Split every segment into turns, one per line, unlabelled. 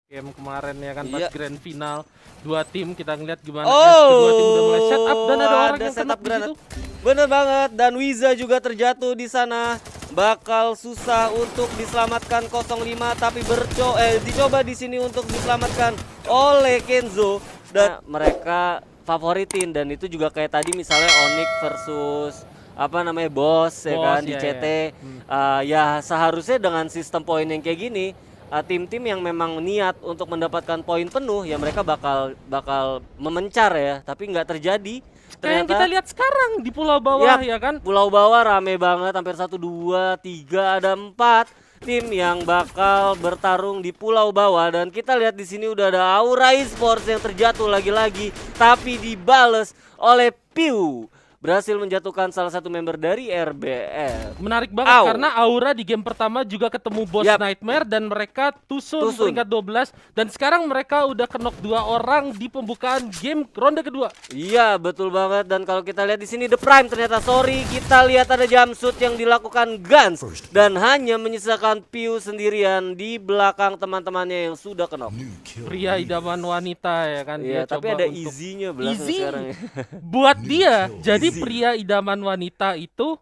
Game kemarin ya kan pas
Iya.
grand final dua tim kita ngeliat gimana kedua tim udah
Oh,
mulai set up dan ada orang yang kena
setup
di
granat.
situ.
Bener banget, dan Wiza juga terjatuh di sana. Bakal susah untuk diselamatkan 05 tapi dicoba di sini untuk diselamatkan oleh Kenzo dan mereka favoritin, dan itu juga kayak tadi misalnya Onyx versus apa namanya Boss ya
Boss,
kan di
ya,
CT.
ya.
Ya seharusnya dengan sistem poin yang kayak gini, tim-tim yang memang niat untuk mendapatkan poin penuh ya mereka bakal memencar ya, tapi nggak terjadi.
Kayak yang kita lihat sekarang di pulau bawah ya kan.
Pulau bawah rame banget, hampir 1, 2, 3, ada 4 tim yang bakal bertarung di pulau bawah, dan kita lihat di sini udah ada Aura Esports yang terjatuh lagi-lagi, tapi dibales oleh Piu. Berhasil menjatuhkan salah satu member dari RBF.
Menarik banget karena Aura di game pertama juga ketemu Boss Nightmare dan mereka tusun peringkat 12, dan sekarang mereka udah knock 2 orang di pembukaan game ronde kedua.
Iya, betul banget. Dan kalau kita lihat di sini The Prime ternyata kita lihat ada jump shoot yang dilakukan Guns dan hanya menyisakan Piu sendirian di belakang teman-temannya yang sudah knock.
Pria idaman wanita ya kan.
Iya,
dia
tapi
coba
ada
untuk
easy-nya belakang sekarang ya.
Buat dia jadi pria idaman wanita itu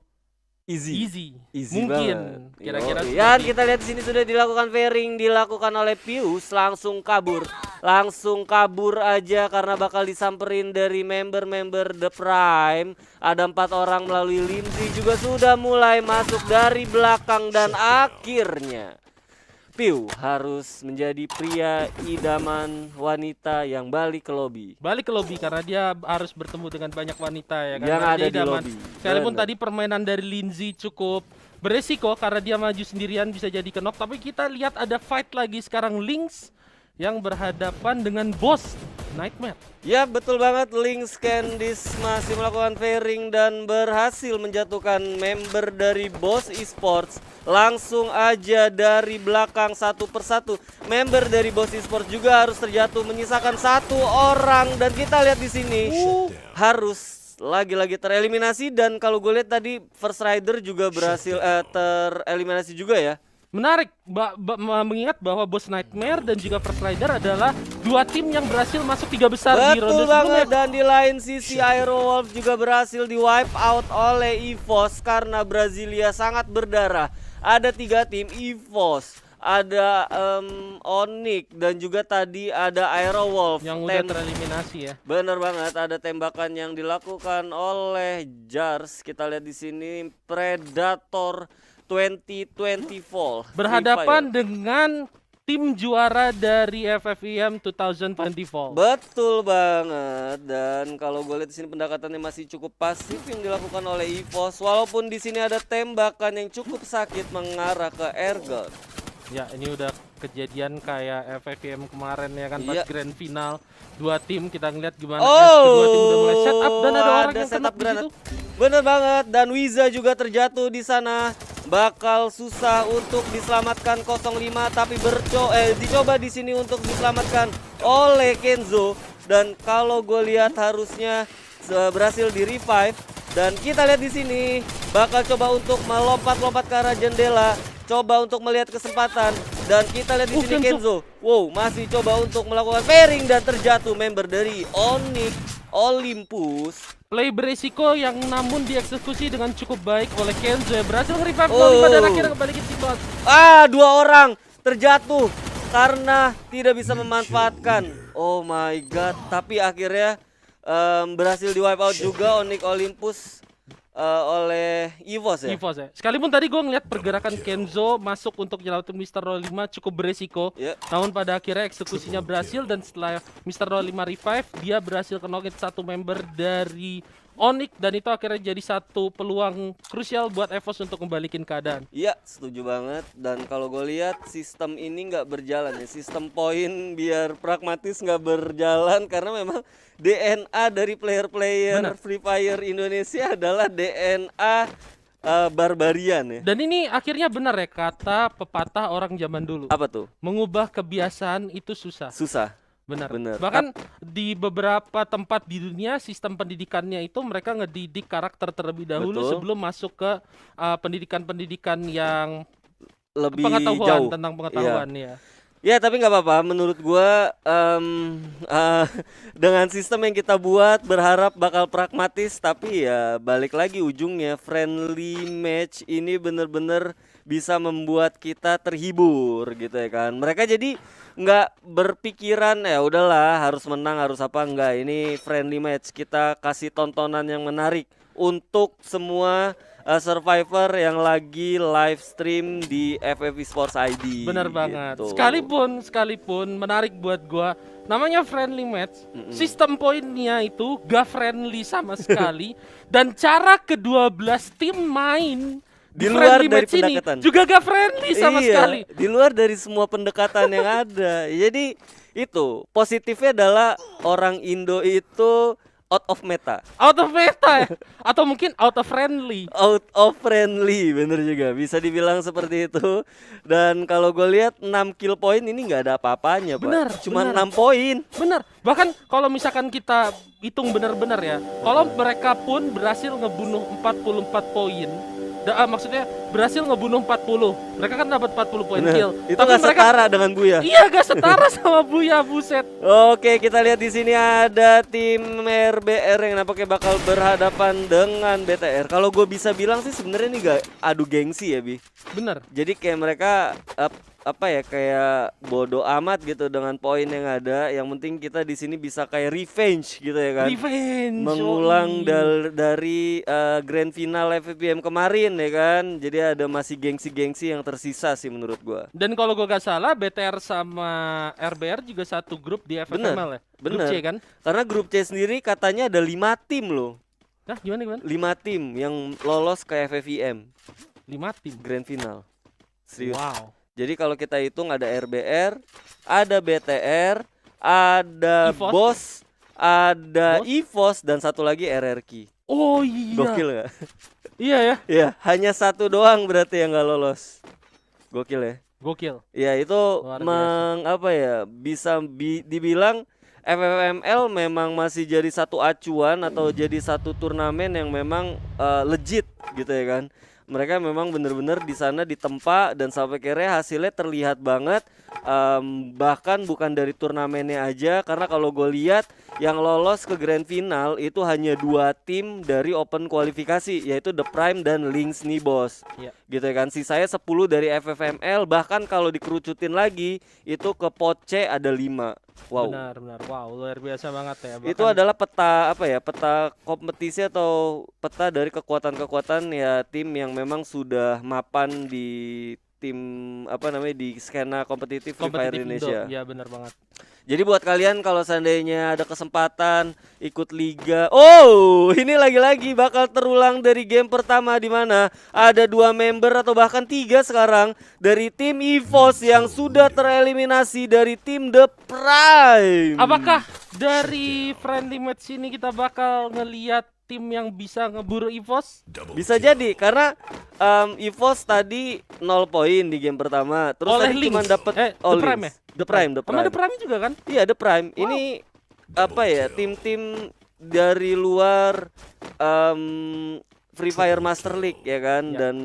easy
mungkin kira-kira.
Ya, kita lihat di sini sudah dilakukan fairing, dilakukan oleh Pius, langsung kabur aja karena bakal disamperin dari member-member The Prime. Ada 4 orang melalui Limzi juga sudah mulai masuk dari belakang, dan akhirnya Piu harus menjadi pria idaman wanita yang balik ke lobby.
Karena dia harus bertemu dengan banyak wanita ya kan.
Yang ada di lobby.
Sekalipun tadi permainan dari Lindsay cukup beresiko karena dia maju sendirian bisa jadi knock, tapi kita lihat ada fight lagi sekarang Lynx yang berhadapan dengan Boss Nightmare.
Ya, betul banget. Lynx Candice masih melakukan fairing dan berhasil menjatuhkan member dari Boss Esports. Langsung aja dari belakang satu persatu. Member dari Boss Esports juga harus terjatuh, menyisakan 1 orang, dan kita lihat di sini harus lagi-lagi tereliminasi. Dan kalau gue lihat tadi First Rider juga berhasil tereliminasi juga ya.
Menarik, mengingat bahwa Boss Nightmare dan juga First Rider adalah 2 tim yang berhasil masuk 3 besar di ronde sebelumnya.
Dan di lain sisi Aerowolf juga berhasil di wipe out oleh EVOS karena Brasilia sangat berdarah. Ada 3 tim, EVOS, ada Onyx, dan juga tadi ada Aerowolf
yang udah tereliminasi ya.
Bener banget, ada tembakan yang dilakukan oleh Jars. Kita lihat di sini Predator 2024
berhadapan dengan tim juara dari FFEM 2024.
Betul banget. Dan kalau gue lihat di sini pendekatannya masih cukup pasif yang dilakukan oleh EVOS, walaupun di sini ada tembakan yang cukup sakit mengarah ke Airgun.
Ya, ini udah kejadian kayak FFEM kemarin ya kan pas grand final. 2 tim kita ngeliat gimana kedua tim udah mulai set up dan ada orang yang kena di situ.
Bener banget, dan Wiza juga terjatuh di sana. Bakal susah untuk diselamatkan 05 tapi dicoba di sini untuk diselamatkan oleh Kenzo, dan kalau gue lihat harusnya berhasil di revive. Dan kita lihat di sini bakal coba untuk melompat-lompat ke arah jendela, coba untuk melihat kesempatan, dan kita lihat di sini Kenzo masih coba untuk melakukan pairing dan terjatuh member dari Onyx Olympus.
Play beresiko yang namun dieksekusi dengan cukup baik oleh Kenzo, berhasil nge-revive 05 dan akhirnya kembaliin situasi.
2 orang terjatuh karena tidak bisa memanfaatkan. Oh my god, tapi akhirnya berhasil di wipe out juga Onyx Olympus oleh EVOS ya.
Sekalipun tadi gue ngeliat pergerakan Kenzo masuk untuk nyelamatin Mr. Ro 5 cukup beresiko, namun pada akhirnya eksekusinya berhasil, dan setelah Mr. Ro 5 revive, dia berhasil knock-in 1 member dari Onyx, dan itu akhirnya jadi satu peluang krusial buat EVOS untuk membalikin keadaan.
Iya, setuju banget. Dan kalau gue lihat sistem ini nggak berjalan ya, sistem poin biar pragmatis nggak berjalan karena memang DNA dari player-player Free Fire Indonesia adalah DNA barbarian ya.
Dan ini akhirnya benar ya kata pepatah orang zaman dulu.
Apa tuh?
Mengubah kebiasaan itu susah. Benar. Bahkan di beberapa tempat di dunia sistem pendidikannya itu mereka ngedidik karakter terlebih dahulu sebelum masuk ke pendidikan-pendidikan yang
lebih
pengetahuan
jauh
tentang pengetahuan ya.
Ya tapi nggak apa-apa. Menurut gua dengan sistem yang kita buat berharap bakal pragmatis. Tapi ya balik lagi ujungnya friendly match ini bener-bener bisa membuat kita terhibur gitu ya kan. Mereka jadi nggak berpikiran ya udahlah harus menang harus apa, enggak. Ini friendly match, kita kasih tontonan yang menarik untuk semua survivor yang lagi live stream di FF Esports ID.
Bener banget.
gitu.
Sekalipun menarik buat gua. Namanya friendly match. Sistem poinnya itu gak friendly sama sekali. Dan cara ke-12 tim main
Di luar
friendly
dari
match ini
pendekatan.
juga gak friendly sama
Iya,
sekali.
di luar dari semua pendekatan yang ada. Jadi itu positifnya adalah orang Indo itu out of meta.
Out of meta ya? Atau mungkin out of friendly.
Out of friendly, bener juga, bisa dibilang seperti itu. Dan kalau gue lihat 6 kill point ini nggak ada apa-apanya,
Bener,
Pak. Cuma
bener.
6 poin.
Bener. Bahkan kalau misalkan kita hitung bener-bener ya, kalau mereka pun berhasil ngebunuh 44 poin, maksudnya berhasil ngebunuh 40, mereka kan dapat 40 poin
Bener.
kill.
Itu
Tapi
nggak
mereka
setara dengan Buya.
iya gak setara sama Buya, buset.
Oke, kita lihat di sini ada tim RBR yang nampaknya bakal berhadapan dengan BTR. Kalau gue bisa bilang sih sebenarnya ini gak adu gengsi ya, Bi.
Bener.
Jadi kayak mereka apa ya, kayak bodoh amat gitu dengan poin yang ada. Yang penting kita di sini bisa kayak revenge gitu ya kan.
Revenge.
Mengulang
yoi.
dari grand final FVPM kemarin ya kan. Jadi ada masih gengsi-gengsi yang tersisa sih menurut gua.
Dan kalau gue gak salah, BTR sama RBR juga satu grup di FFML ya. Grup
Bener.
C kan?
Karena grup C sendiri katanya ada 5 tim loh.
Nah, gimana?
5 tim yang lolos ke FVPM
5 tim.
grand final. Serius.
Wow.
Jadi kalau kita hitung ada RBR, ada BTR, ada
EVOS.
BOS, ada
BOS.
EVOS, dan satu lagi RRQ.
Oh iya.
Gokil gak?
Iya ya.
Ya, hanya satu doang berarti yang gak lolos. Gokil ya.
Gokil.
Ya itu
Luar biasa.
apa ya, bisa dibilang FFML memang masih jadi satu acuan atau jadi satu turnamen yang memang legit gitu ya kan. Mereka memang bener-bener di sana ditempa dan sampai akhirnya hasilnya terlihat banget. Bahkan bukan dari turnamennya aja, karena kalau gue lihat yang lolos ke grand final itu hanya 2 tim dari open kualifikasi, yaitu The Prime dan Lynx nih bos.
Iya.
Gitu kan, sisanya 10 dari FFML. Bahkan kalau dikerucutin lagi itu ke pot C ada 5. Wow.
Benar. Wow, luar biasa banget ya.
Itu adalah peta apa ya? Peta kompetisi atau peta dari kekuatan-kekuatan ya tim yang memang sudah mapan di tim apa namanya di skena kompetitif Free Fire Indonesia.
Iya, benar banget.
Jadi buat kalian kalau seandainya ada kesempatan ikut liga, oh ini lagi-lagi bakal terulang dari game pertama di mana ada 2 member atau bahkan 3 sekarang dari tim EVOS yang sudah tereliminasi dari tim The Prime.
Apakah dari friendly match ini kita bakal ngelihat tim yang bisa ngeburu EVOS?
Bisa jadi karena EVOS tadi 0 poin di game pertama. Terus
Oleh
tadi cuma
Lynx.
dapat
The Prime ya?
The Prime.
Sama The Prime juga kan?
Iya, The Prime. Ini apa ya? Tim-tim dari luar Free Fire Master League ya kan.
Ya.
Dan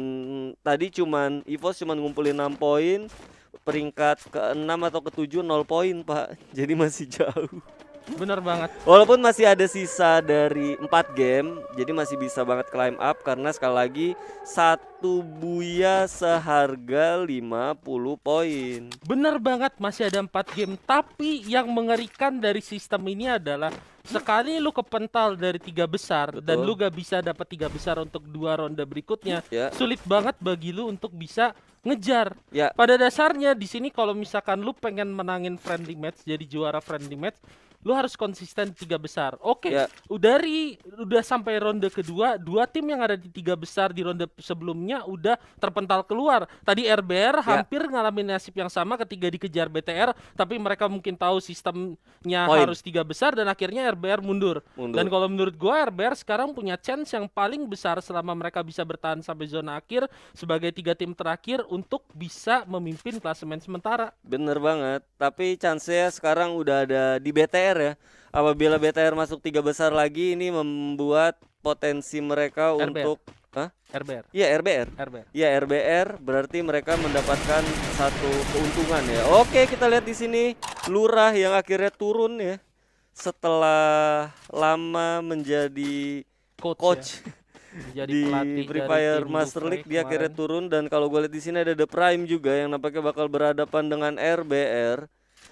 tadi cuman EVOS cuman ngumpulin 6 poin. Peringkat ke-6 atau ke-7 0 poin, Pak. Jadi masih jauh.
Bener banget.
Walaupun masih ada sisa dari 4 game, jadi masih bisa banget climb up karena sekali lagi satu Buya seharga 50 poin.
Bener banget, masih ada 4 game. Tapi yang mengerikan dari sistem ini adalah sekali lu kepental dari 3 besar.
Betul.
Dan lu gak bisa dapat 3 besar untuk 2 ronde berikutnya,
Ya.
sulit banget bagi lu untuk bisa ngejar.
Ya.
Pada dasarnya di sini kalau misalkan lu pengen menangin friendly match, jadi juara friendly match, lu harus konsisten 3 besar. Oke,
Ya.
udah sampai ronde kedua, 2 tim yang ada di 3 besar di ronde sebelumnya udah terpental keluar. Tadi RBR hampir ngalamin nasib yang sama ketika dikejar BTR, tapi mereka mungkin tahu sistemnya
Poin.
harus 3 besar dan akhirnya RBR mundur. Dan kalau menurut gua RBR sekarang punya chance yang paling besar selama mereka bisa bertahan sampai zona akhir sebagai 3 tim terakhir untuk bisa memimpin klasemen sementara.
Bener banget. Tapi chance-nya sekarang udah ada di BTR ya. Apabila BTR masuk 3 besar lagi, ini membuat potensi mereka
RBR.
untuk Hah?
RBR.
Iya, RBR.
RBR.
Iya, RBR berarti mereka mendapatkan satu keuntungan ya. Oke, kita lihat di sini Lurah yang akhirnya turun ya. Setelah lama menjadi coach
Ya. Jadi
di
pelatih
Free
dari
Fire
tim
Master
Lufrey
League, dia akhirnya
kemarin.
turun. Dan kalau gue lihat di sini ada The Prime juga yang nampaknya bakal berhadapan dengan RBR.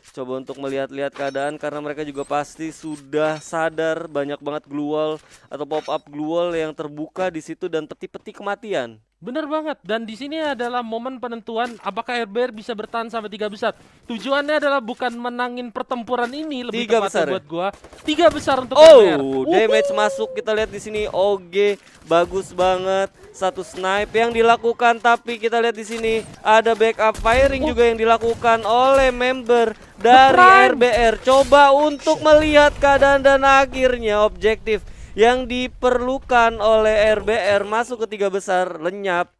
Coba untuk melihat-lihat keadaan karena mereka juga pasti sudah sadar banyak banget glue wall atau pop up glue wall yang terbuka di situ dan peti-peti kematian.
Bener banget, dan di sini adalah momen penentuan apakah RBR bisa bertahan sampai 3 besar. Tujuannya adalah bukan menangin pertempuran ini, lebih
3
tepatnya
besar ya?
buat gua 3 besar untuk RBR.
Damage masuk, kita lihat di sini OG bagus banget. Satu snipe yang dilakukan, tapi kita lihat di sini ada backup firing juga yang dilakukan oleh member dari RBR. Coba untuk melihat keadaan dan akhirnya objektif yang diperlukan oleh RBR masuk ke 3 besar lenyap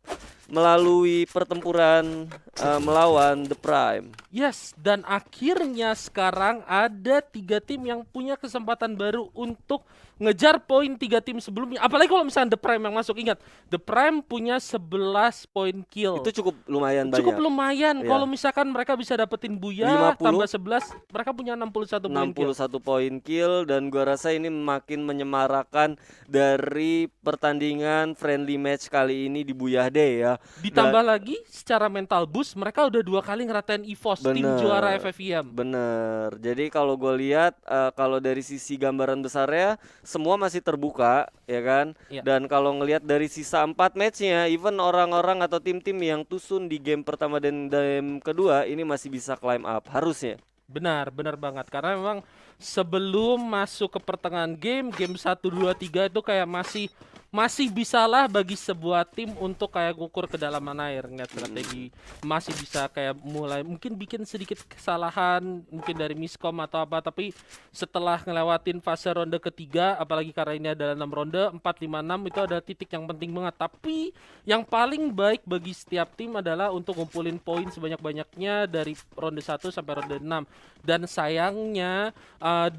melalui pertempuran melawan The Prime.
Yes, dan akhirnya sekarang ada 3 tim yang punya kesempatan baru untuk ngejar poin 3 tim sebelumnya. Apalagi kalau misalnya The Prime yang masuk. Ingat, The Prime punya 11 poin kill.
Itu cukup lumayan banyak.
Cukup lumayan.
Ya.
Kalau misalkan mereka bisa dapetin Buya
50,
tambah 11, mereka punya 61 poin kill.
61 poin kill, dan gua rasa ini makin menyemarakan dari pertandingan friendly match kali ini di Buyah Day ya.
Ditambah lagi secara mental boost, mereka udah 2 kali ngeratain EVOS, tim juara FFVM.
Bener. Jadi kalau gue lihat kalau dari sisi gambaran besarnya semua masih terbuka ya kan.
Iya.
Dan kalau ngelihat dari sisa 4 matchnya, even orang-orang atau tim-tim yang tusun di game pertama dan game kedua ini masih bisa climb up harusnya.
Benar banget. Karena memang sebelum masuk ke pertengahan game 1, 2, 3 itu kayak masih bisalah bagi sebuah tim untuk kayak ngukur kedalaman air, ngeliat strategi, masih bisa kayak mulai mungkin bikin sedikit kesalahan mungkin dari miskom atau apa, tapi setelah ngelewatin fase ronde ketiga, apalagi karena ini adalah 6 ronde, 4, 5, 6 itu ada titik yang penting banget. Tapi yang paling baik bagi setiap tim adalah untuk ngumpulin poin sebanyak-banyaknya dari ronde 1 sampai ronde 6. Dan sayangnya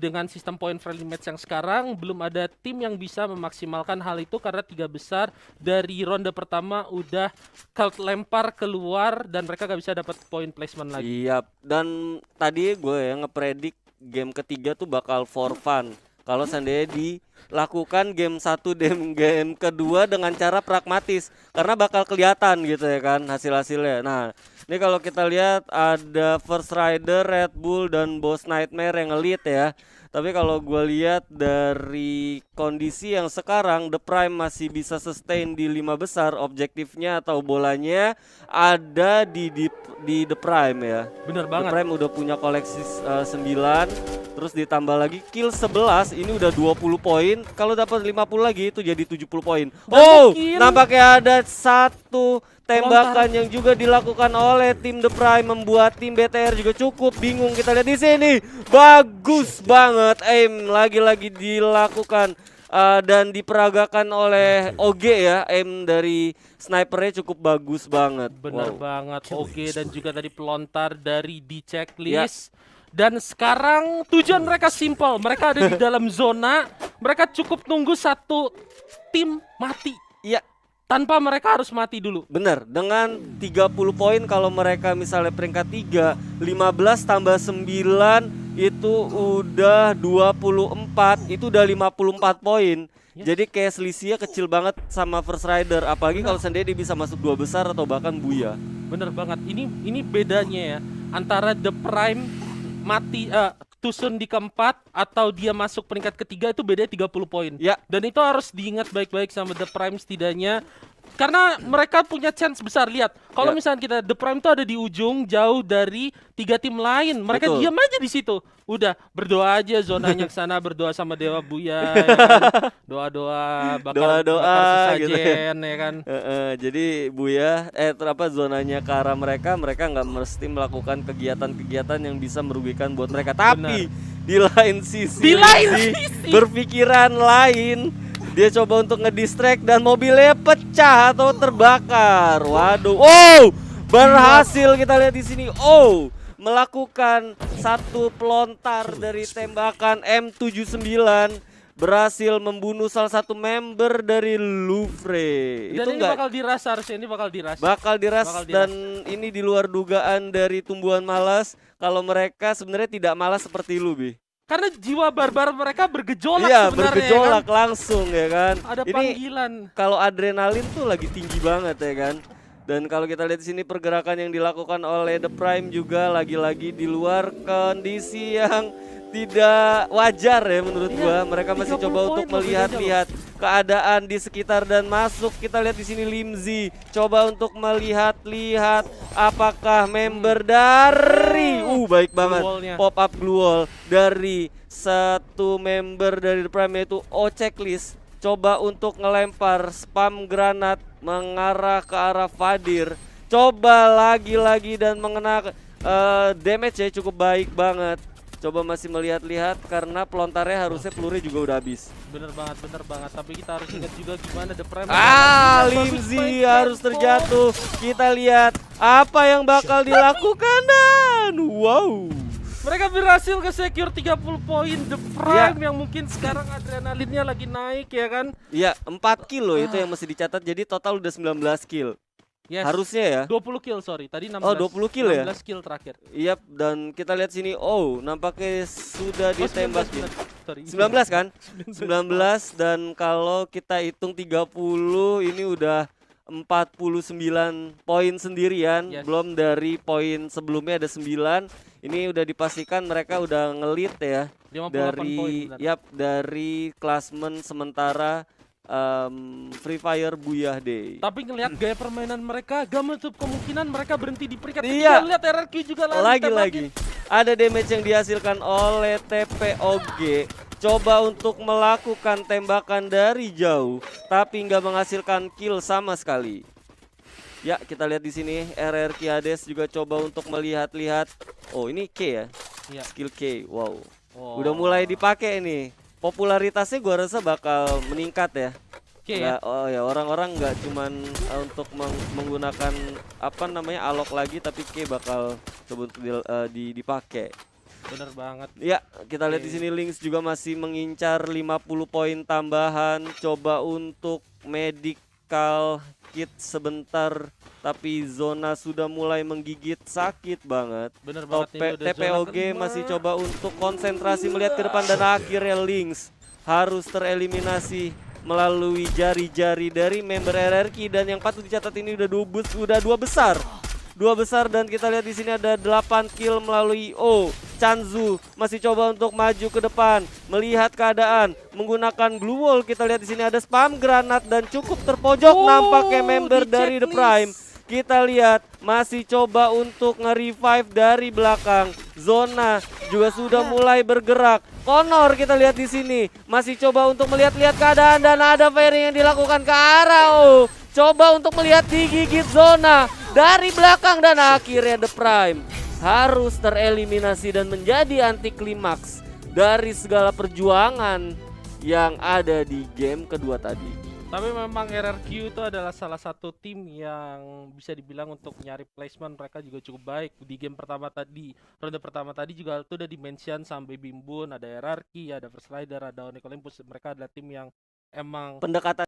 dengan sistem poin friendly match yang sekarang belum ada tim yang bisa memaksimalkan hal itu, karena 3 besar dari ronde pertama udah lempar keluar dan mereka gak bisa dapat poin placement lagi.
Iya, dan tadi gue yang ngepredik game ketiga tuh bakal for fun. Kalau seandainya dilakukan game 1 dan game kedua dengan cara pragmatis, karena bakal kelihatan gitu ya kan hasil-hasilnya. Nah, ini kalau kita lihat ada First Rider, Red Bull, dan Boss Nightmare yang elite ya. Tapi kalau gue lihat dari kondisi yang sekarang, The Prime masih bisa sustain di 5 besar. Objektifnya atau bolanya ada di The Prime ya.
Bener banget.
The Prime udah punya koleksi 9, terus ditambah lagi kill 11, ini udah 20 poin. Kalau dapat 50 lagi itu jadi 70 poin. Oh, nampaknya ada satu tembakan yang juga dilakukan oleh tim The Prime, membuat tim BTR juga cukup bingung. Kita lihat di sini, bagus banget aim lagi-lagi dilakukan dan diperagakan oleh OG ya. Aim dari snipernya cukup bagus banget.
Bener banget, OG dan juga tadi pelontar dari di checklist. Dan sekarang tujuan mereka simpel, mereka ada di dalam zona, mereka cukup tunggu satu tim mati.
Iya.
Tanpa mereka harus mati dulu.
Bener, dengan 30 poin kalau mereka misalnya peringkat 3, 15 tambah 9 itu udah 24, itu udah 54 poin. Jadi kayak selisihnya kecil banget sama First Rider, apalagi kalau sendiri bisa masuk 2 besar atau bahkan Buya.
Bener banget, ini bedanya ya antara The Prime mati tusun di keempat atau dia masuk peringkat ketiga, itu bedanya 30 poin.
Ya.
Dan itu harus diingat baik-baik sama The Prime setidaknya, karena mereka punya chance besar. Lihat, kalau misalnya kita The Prime tuh ada di ujung jauh dari 3 tim lain, mereka diam aja di situ. Udah berdoa aja zonanya ke sana, berdoa sama Dewa Buya ya kan? Doa-doa bakar sesajen gitu ya kan.
Jadi Buya zonanya ke arah mereka nggak mesti melakukan kegiatan-kegiatan yang bisa merugikan buat mereka. Tapi di lain sisi berpikiran lain, dia coba untuk ngedistract dan mobilnya pecah atau terbakar. Waduh. Oh, berhasil kita lihat di sini. Oh, melakukan satu pelontar dari tembakan M79 berhasil membunuh salah satu member dari Louvre.
Dan
Itu
ini
enggak
bakal diras, harusnya ini bakal diras.
bakal diras dan ini di luar dugaan dari tumbuhan malas kalau mereka sebenarnya tidak malas seperti lu, Bi.
Karena jiwa barbar mereka bergejolak
Iya,
sebenarnya
bergejolak
kan?
langsung ya kan.
Ada
Ini
panggilan.
kalau adrenalin tuh lagi tinggi banget ya kan. Dan kalau kita lihat di sini pergerakan yang dilakukan oleh The Prime juga lagi-lagi di luar kondisi yang tidak wajar ya menurut gua. Mereka masih
30
coba
poin
untuk
loh
melihat-lihat keadaan di sekitar dan masuk. Kita lihat di sini Limzi coba untuk melihat-lihat apakah member dari baik banget
Glue wall-nya.
pop up glue wall dari satu member dari The Prime yaitu O-Checklist coba untuk ngelempar spam granat mengarah ke arah Fadir. Coba lagi-lagi dan mengena damage ya cukup baik banget. Coba masih melihat-lihat karena pelontarnya harusnya pelurunya juga udah habis.
Bener banget. Tapi kita harus ingat juga gimana The Prime.
Limzi harus terjatuh. Kita lihat apa yang bakal dilakukan dan wow.
Mereka berhasil ke secure 30 poin. The Prime yang mungkin sekarang adrenalinnya lagi naik ya kan.
Iya, 4 kill loh itu yang mesti dicatat. Jadi total udah 19 kill.
Yes.
Harusnya ya.
20 kill sorry. Tadi 16.
Oh, 20 kill ya?
16 kill terakhir.
Iya, dan kita lihat sini. Nampaknya sudah ditembak.
19, sorry.
19 kan? 19 dan kalau kita hitung 30 ini udah 49 poin sendirian.
Yes.
Belum dari poin sebelumnya ada 9. Ini udah dipastikan mereka udah ngelit ya
58
dari
poin,
dari klasmen sementara Free Fire Buyah Day.
Tapi ngelihat gaya permainan mereka gak menutup kemungkinan mereka berhenti di peringkat
Iya.
ketiga. Lihat RRQ juga
Lagi-lagi ada damage yang dihasilkan oleh TPOG. Coba untuk melakukan tembakan dari jauh, tapi nggak menghasilkan kill sama sekali. Ya, kita lihat di sini RRQ Hades juga coba untuk melihat-lihat. Oh, ini K ya?
Iya.
Skill K. Wow. Udah mulai dipakai nih. Popularitasnya gua rasa bakal meningkat ya.
Oke ya.
Orang-orang nggak cuman untuk menggunakan apa namanya alok lagi, tapi K bakal coba untuk dipakai.
Bener banget.
Ya, kita lihat di sini Lynx juga masih mengincar 50 poin tambahan. Coba untuk medical kit sebentar, tapi zona sudah mulai menggigit, sakit banget.
Bener banget ini udah
TPOG
zona
masih coba untuk konsentrasi melihat ke depan dan akhirnya Lynx harus tereliminasi melalui jari-jari dari member RRQ. Dan yang patut dicatat ini udah dua besar. Dua besar dan kita lihat di sini ada 8 kill melalui Chanzu masih coba untuk maju ke depan, melihat keadaan, menggunakan glue wall. Kita lihat di sini ada spam granat dan cukup terpojok nampaknya member dari The Prime. Kita lihat masih coba untuk nge-revive dari belakang. Zona juga sudah mulai bergerak. Connor kita lihat di sini masih coba untuk melihat-lihat keadaan dan ada fairing yang dilakukan ke arah coba untuk melihat digigit zona dari belakang dan akhirnya The Prime harus tereliminasi dan menjadi anti klimaks dari segala perjuangan yang ada di game kedua tadi.
Tapi memang RRQ itu adalah salah satu tim yang bisa dibilang untuk nyari placement mereka juga cukup baik. Di game pertama tadi, ronde pertama tadi juga itu udah dimention sampai Bimbun, ada RRQ, ada First Rider, ada Onyx Olympus. Mereka adalah tim yang emang
Pendekatan